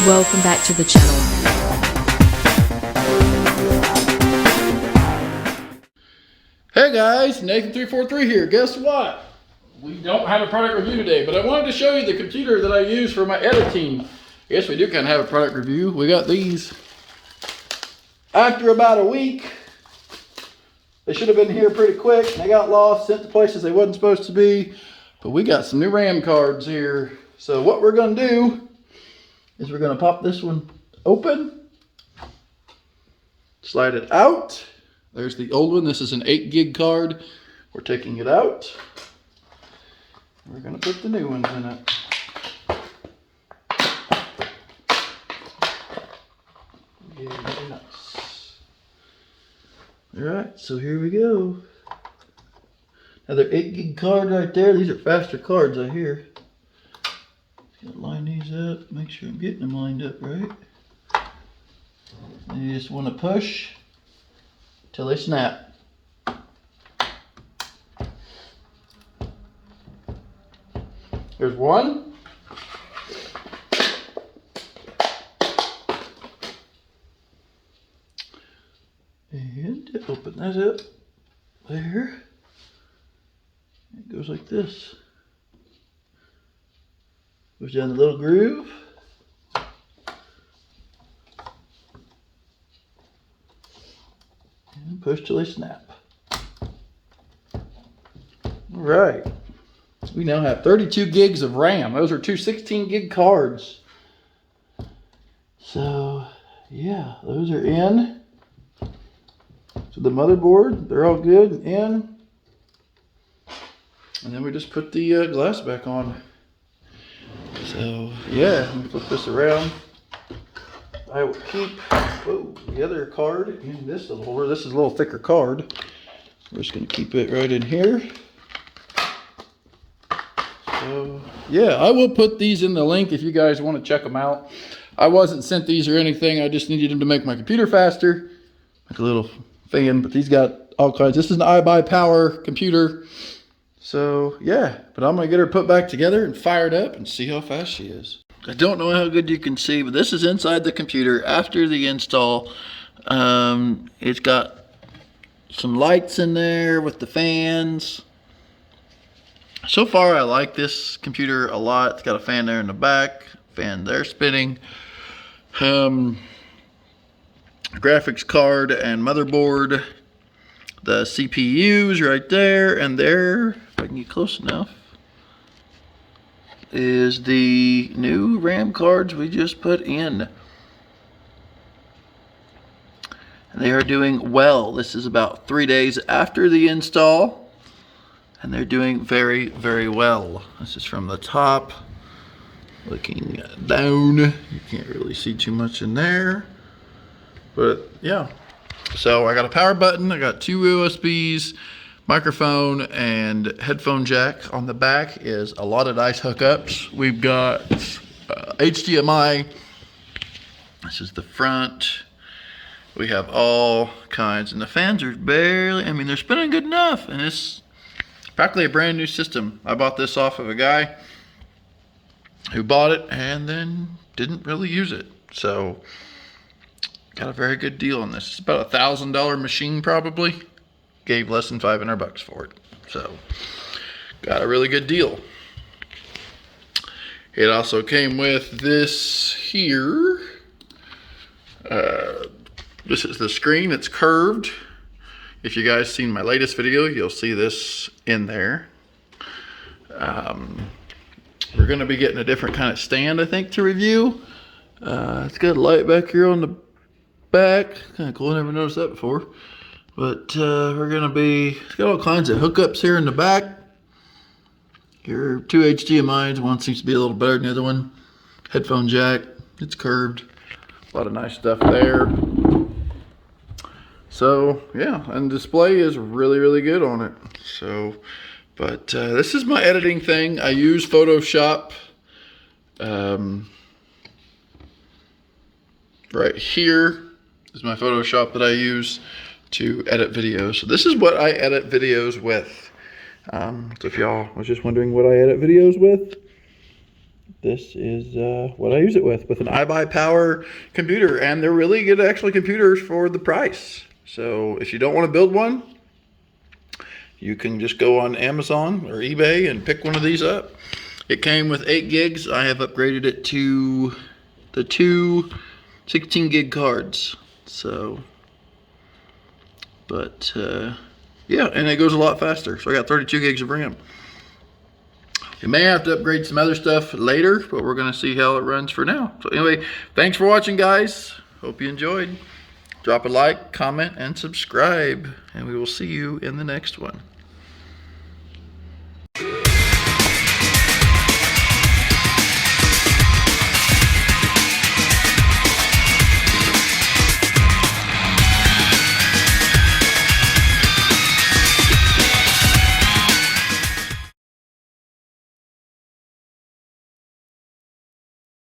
Welcome back to the channel. Hey guys, Nathan343 here. Guess what? We don't have a product review today, but I wanted to show you the computer that I use for my editing. I guess we do kind of have a product review. We got these. After about a week, they should have been here pretty quick. They got lost, sent to places they wasn't supposed to be. But we got some new RAM cards here. So what we're going to do is we're going to pop this one open, slide it out. There's the old one. This is an 8 gig card. We're taking it out. We're going to put the new ones in it. Yeah, very nice. All right, so here we go. Another 8 gig card right there. These are faster cards, I hear. Just gotta line these up, make sure I'm getting them lined up right. And you just want to push till they snap. There's one. And open that up. There. It goes like this. Goes down the little groove. And push till they snap. All right. We now have 32 gigs of RAM. Those are two 16 gig cards. So, yeah, those are in. So the motherboard, they're all good and in. And then we just put the glass back on. So, yeah, let me flip this around. I will keep the other card in this little holder. This is a little thicker card. We're just going to keep it right in here. So, yeah, I will put these in the link if you guys want to check them out. I wasn't sent these or anything. I just needed them to make my computer faster. Like a little fan, but these got all kinds. This is an iBuyPower computer. So, yeah, but I'm going to get her put back together and fired up and see how fast she is. I don't know how good you can see, but this is inside the computer after the install. It's got some lights in there with the fans. So far, I like this computer a lot. It's got a fan there in the back, fan there spinning. Graphics card and motherboard. The CPU's right there, and there, if I can get close enough, is the new RAM cards we just put in. And they are doing well. This is about 3 days after the install, and they're doing very, very well. This is from the top, looking down. You can't really see too much in there, but yeah. So I got a power button, I got 2 USBs, microphone, and headphone jack. On the back is a lot of nice hookups. We've got HDMI. This is the front. We have all kinds, and the fans are barely, I mean, they're spinning good enough, and it's practically a brand new system. I bought this off of a guy who bought it and then didn't really use it. So got a very good deal on this. It's about $1,000 machine probably. Gave less than 500 bucks for it. So got a really good deal. It also came with this here. This is the screen. It's curved. If you guys seen my latest video, you'll see this in there. We're going to be getting a different kind of stand, I think, to review. It's got a light back here on the back. Kind of cool. I never noticed that before. But we're going to be, it's got all kinds of hookups here in the back. Here are 2 HDMIs. One seems to be a little better than the other one. Headphone jack. It's curved. A lot of nice stuff there. So, yeah. And the display is really, really good on it. So, but this is my editing thing. I use Photoshop. Right here is my Photoshop that I use to edit videos. So this is what I edit videos with. So if y'all was just wondering what I edit videos with, this is what I use it with an iBuyPower computer, and they're really good actually computers for the price. So if you don't want to build one, you can just go on Amazon or eBay and pick one of these up. It came with 8 gigs. I have upgraded it to the two 16 gig cards. So, but yeah, and it goes a lot faster. So I got 32 gigs of RAM. You may have to upgrade some other stuff later, but we're going to see how it runs for now. So anyway, thanks for watching, guys. Hope you enjoyed. Drop a like, comment, and subscribe, and we will see you in the next one.